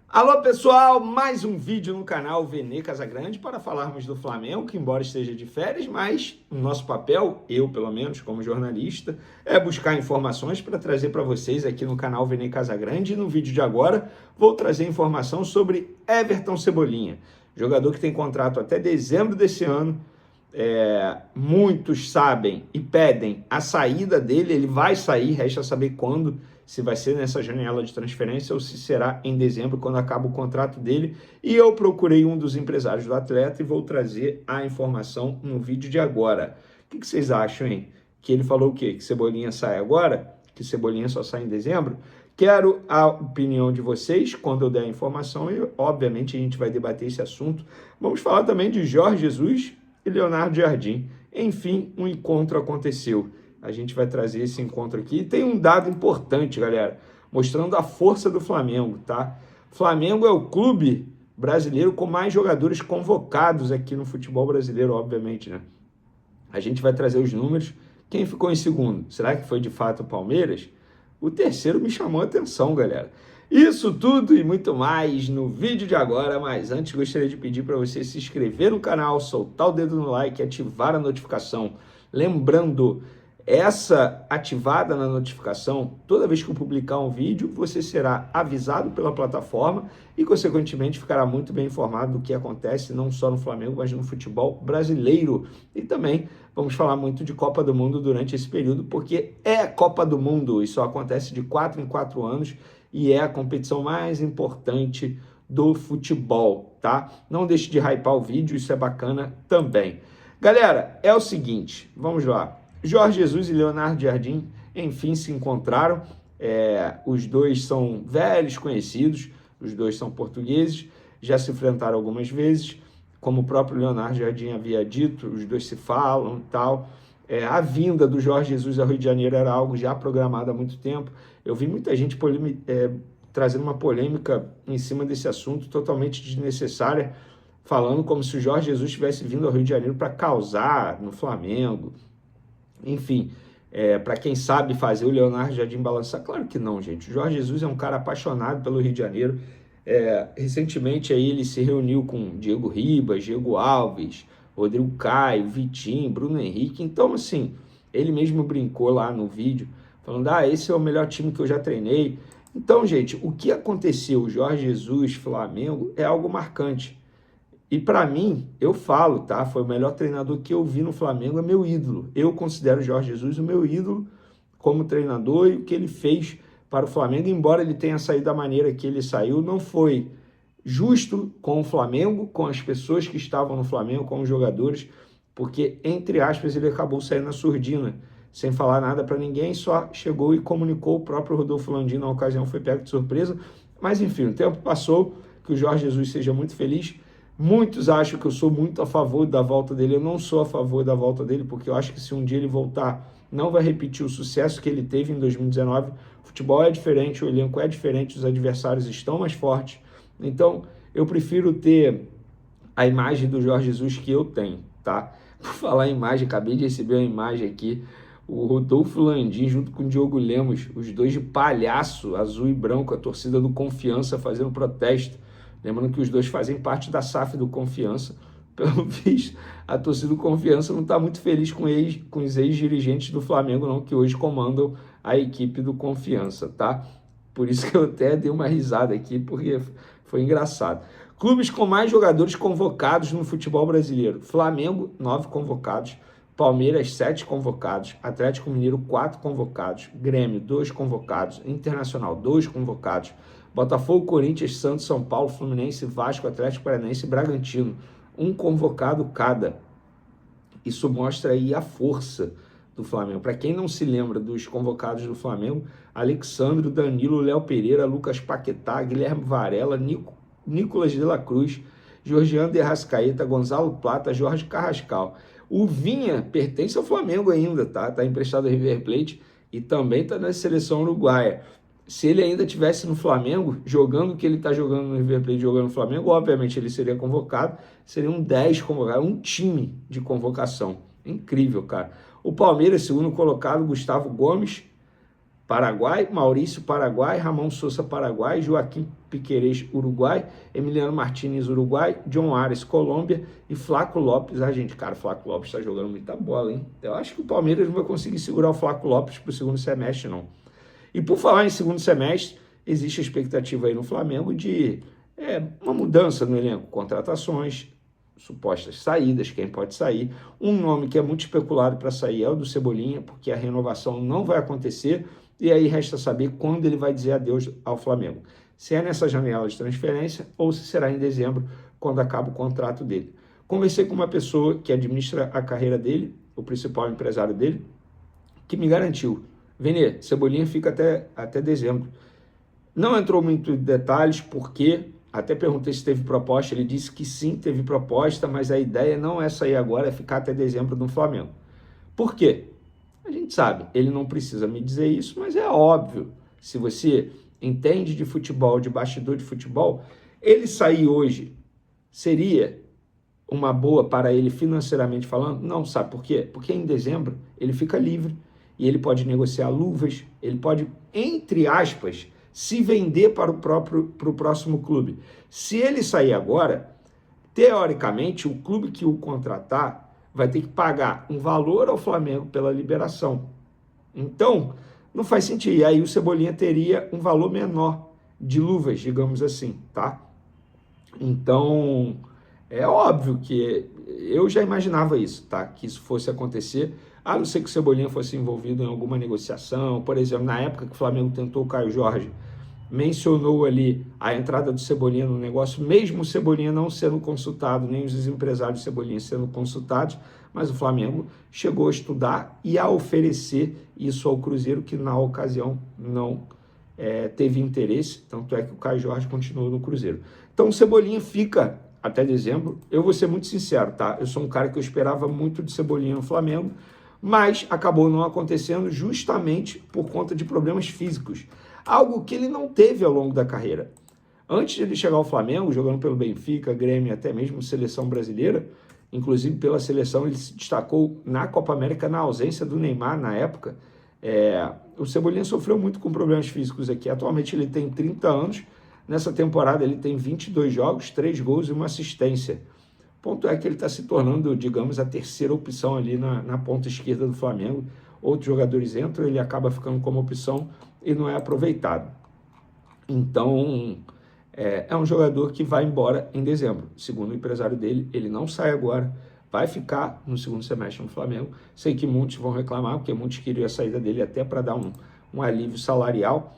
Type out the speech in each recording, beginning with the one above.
Alô pessoal, mais um vídeo no canal Vene Casagrande para falarmos do Flamengo, que embora esteja de férias, mas o nosso papel, eu pelo menos como jornalista, é buscar informações para trazer para vocês aqui no canal Vene Casagrande. E no vídeo de agora vou trazer informação sobre Everton Cebolinha, jogador que tem contrato até dezembro desse ano. Muitos sabem e pedem a saída dele, ele vai sair, resta saber quando, se vai ser nessa janela de transferência ou se será em dezembro, quando acaba o contrato dele. E eu procurei um dos empresários do atleta e vou trazer a informação no vídeo de agora. O que vocês acham, hein? Que ele falou o quê? Que Cebolinha sai agora? Que Cebolinha só sai em dezembro? Quero a opinião de vocês quando eu der a informação e, obviamente, a gente vai debater esse assunto. Vamos falar também de Jorge Jesus e Leonardo Jardim. Enfim, um encontro aconteceu. A gente vai trazer esse encontro aqui. E tem um dado importante, galera, mostrando a força do Flamengo, tá? Flamengo é o clube brasileiro com mais jogadores convocados aqui no futebol brasileiro, obviamente, né? A gente vai trazer os números. Quem ficou em segundo? Será que foi de fato o Palmeiras? O terceiro me chamou a atenção, galera. Isso tudo e muito mais no vídeo de agora, mas antes gostaria de pedir para você se inscrever no canal, soltar o dedo no like e ativar a notificação. Lembrando, essa ativada na notificação, toda vez que eu publicar um vídeo, você será avisado pela plataforma e, consequentemente, ficará muito bem informado do que acontece não só no Flamengo, mas no futebol brasileiro. E também vamos falar muito de Copa do Mundo durante esse período, porque é a Copa do Mundo e só acontece de 4 em 4 anos e é a competição mais importante do futebol, tá? Não deixe de hypar o vídeo, isso é bacana também. Galera, é o seguinte, vamos lá. Jorge Jesus e Leonardo Jardim, enfim, se encontraram. Os dois são velhos conhecidos, os dois são portugueses, já se enfrentaram algumas vezes. Como o próprio Leonardo Jardim havia dito, os dois se falam e tal. A vinda do Jorge Jesus ao Rio de Janeiro era algo já programado há muito tempo. Eu vi muita gente trazendo uma polêmica em cima desse assunto totalmente desnecessária, falando como se o Jorge Jesus tivesse vindo ao Rio de Janeiro para causar no Flamengo. Enfim, para quem sabe fazer o Leonardo Jardim balançar, claro que não, gente. O Jorge Jesus é um cara apaixonado pelo Rio de Janeiro. Recentemente aí ele se reuniu com Diego Ribas, Diego Alves, Rodrigo Caio, Vitinho, Bruno Henrique. Então, assim, ele mesmo brincou lá no vídeo, falando, esse é o melhor time que eu já treinei. Então, gente, o que aconteceu, Jorge Jesus, Flamengo, é algo marcante. E para mim, eu falo, tá? Foi o melhor treinador que eu vi no Flamengo, é meu ídolo. Eu considero o Jorge Jesus o meu ídolo como treinador e o que ele fez para o Flamengo, embora ele tenha saído da maneira que ele saiu, não foi justo com o Flamengo, com as pessoas que estavam no Flamengo, com os jogadores, porque, entre aspas, ele acabou saindo na surdina, sem falar nada para ninguém, só chegou e comunicou. O próprio Rodolfo Landim, na ocasião, foi pego de surpresa. Mas, enfim, o tempo passou, que o Jorge Jesus seja muito feliz. Muitos acham que eu sou muito a favor da volta dele. Eu não sou a favor da volta dele, porque eu acho que se um dia ele voltar, não vai repetir o sucesso que ele teve em 2019. O futebol é diferente, o elenco é diferente, os adversários estão mais fortes. Então, eu prefiro ter a imagem do Jorge Jesus que eu tenho, tá? Por falar em imagem, acabei de receber uma imagem aqui, o Rodolfo Landim junto com o Diogo Lemos, os dois de palhaço, azul e branco, a torcida do Confiança fazendo protesto. Lembrando que os dois fazem parte da SAF do Confiança. Pelo visto, a torcida do Confiança não está muito feliz com os ex-dirigentes do Flamengo, não, que hoje comandam a equipe do Confiança, tá? Por isso que eu até dei uma risada aqui, porque foi engraçado. Clubes com mais jogadores convocados no futebol brasileiro. Flamengo, 9 convocados. Palmeiras, 7 convocados. Atlético Mineiro, 4 convocados. Grêmio, 2 convocados. Internacional, 2 convocados. Botafogo, Corinthians, Santos, São Paulo, Fluminense, Vasco, Atlético Paranaense e Bragantino. 1 convocado cada. Isso mostra aí a força do Flamengo. Para quem não se lembra dos convocados do Flamengo, Alexandre, Danilo, Léo Pereira, Lucas Paquetá, Guilherme Varela, Nicolas de la Cruz, Georgiano de Arrascaeta, Gonzalo Plata, Jorge Carrascal. O Vinha pertence ao Flamengo ainda, tá? Tá emprestado ao River Plate e também tá na seleção uruguaia. Se ele ainda estivesse no Flamengo, jogando o que ele está jogando no River Plate, jogando no Flamengo, obviamente ele seria convocado, seriam 10 convocados, um time de convocação. Incrível, cara. O Palmeiras, segundo colocado, Gustavo Gomes, Paraguai, Maurício, Paraguai, Ramon Sousa, Paraguai, Joaquim Piquerez, Uruguai, Emiliano Martínez, Uruguai, John Ares, Colômbia e Flaco Lopes, Argentina. Cara, o Flaco Lopes está jogando muita bola, hein? Eu acho que o Palmeiras não vai conseguir segurar o Flaco Lopes para o segundo semestre, não. E por falar em segundo semestre, existe a expectativa aí no Flamengo de uma mudança no elenco, contratações, supostas saídas, quem pode sair. Um nome que é muito especulado para sair é o do Cebolinha, porque a renovação não vai acontecer, e aí resta saber quando ele vai dizer adeus ao Flamengo. Se é nessa janela de transferência ou se será em dezembro, quando acaba o contrato dele. Conversei com uma pessoa que administra a carreira dele, o principal empresário dele, que me garantiu: Vene, Cebolinha fica até dezembro. Não entrou muito em detalhes, porque até perguntei se teve proposta, ele disse que sim, teve proposta, mas a ideia não é sair agora, é ficar até dezembro no Flamengo. Por quê? A gente sabe, ele não precisa me dizer isso, mas é óbvio. Se você entende de futebol, de bastidor de futebol, ele sair hoje seria uma boa para ele financeiramente falando? Não, sabe por quê? Porque em dezembro ele fica livre e ele pode negociar luvas, ele pode, entre aspas, se vender para o próximo clube. Se ele sair agora, teoricamente, o clube que o contratar vai ter que pagar um valor ao Flamengo pela liberação. Então, não faz sentido. E aí o Cebolinha teria um valor menor de luvas, digamos assim, tá? Então, é óbvio que eu já imaginava isso, tá? Que isso fosse acontecer, a não ser que o Cebolinha fosse envolvido em alguma negociação. Por exemplo, na época que o Flamengo tentou o Caio Jorge, mencionou ali a entrada do Cebolinha no negócio, mesmo o Cebolinha não sendo consultado, nem os empresários do Cebolinha sendo consultados, mas o Flamengo chegou a estudar e a oferecer isso ao Cruzeiro, que na ocasião não teve interesse, tanto é que o Caio Jorge continuou no Cruzeiro. Então o Cebolinha fica até dezembro. Eu vou ser muito sincero, tá? Eu sou um cara que eu esperava muito de Cebolinha no Flamengo, mas acabou não acontecendo justamente por conta de problemas físicos. Algo que ele não teve ao longo da carreira. Antes de ele chegar ao Flamengo, jogando pelo Benfica, Grêmio, até mesmo seleção brasileira, inclusive pela seleção, ele se destacou na Copa América na ausência do Neymar na época. O Cebolinha sofreu muito com problemas físicos aqui. Atualmente ele tem 30 anos. Nessa temporada ele tem 22 jogos, 3 gols e 1 assistência. O ponto é que ele está se tornando, digamos, a terceira opção ali na ponta esquerda do Flamengo. Outros jogadores entram, ele acaba ficando como opção e não é aproveitado. Então, é um jogador que vai embora em dezembro. Segundo o empresário dele, ele não sai agora, vai ficar no segundo semestre no Flamengo. Sei que muitos vão reclamar, porque muitos queriam a saída dele até para dar um alívio salarial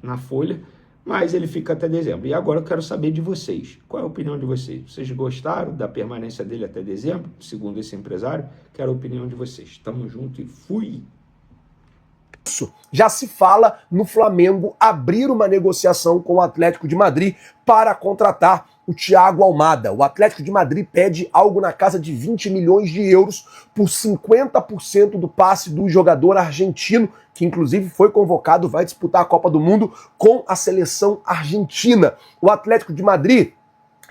na folha, mas ele fica até dezembro. E agora eu quero saber de vocês. Qual é a opinião de vocês? Vocês gostaram da permanência dele até dezembro, segundo esse empresário? Quero a opinião de vocês. Tamo junto e fui! Já se fala no Flamengo abrir uma negociação com o Atlético de Madrid para contratar o Thiago Almada. O Atlético de Madrid pede algo na casa de 20 milhões de euros por 50% do passe do jogador argentino, que inclusive foi convocado, vai disputar a Copa do Mundo com a seleção argentina. O Atlético de Madrid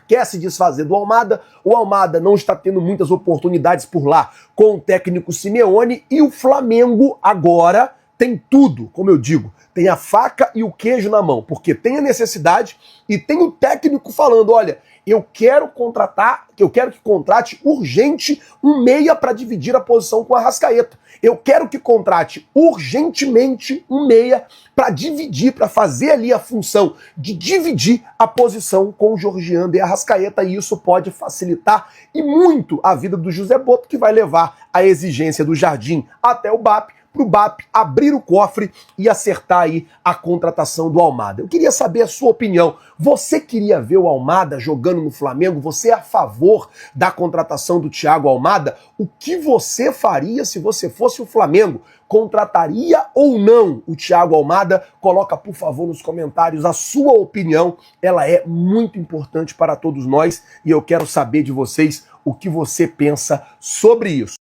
quer se desfazer do Almada, o Almada não está tendo muitas oportunidades por lá com o técnico Simeone, e o Flamengo agora tem tudo, como eu digo, tem a faca e o queijo na mão, porque tem a necessidade e tem o técnico falando: olha, eu quero que contrate urgente um meia para dividir a posição com a Arrascaeta. Eu quero que contrate urgentemente um meia para dividir, para fazer ali a função de dividir a posição com o Georgian e a Arrascaeta, e isso pode facilitar e muito a vida do José Boto, que vai levar a exigência do Jardim até o BAP, para o BAP abrir o cofre e acertar aí a contratação do Almada. Eu queria saber a sua opinião. Você queria ver o Almada jogando no Flamengo? Você é a favor da contratação do Thiago Almada? O que você faria se você fosse o Flamengo? Contrataria ou não o Thiago Almada? Coloca, por favor, nos comentários a sua opinião. Ela é muito importante para todos nós e eu quero saber de vocês o que você pensa sobre isso.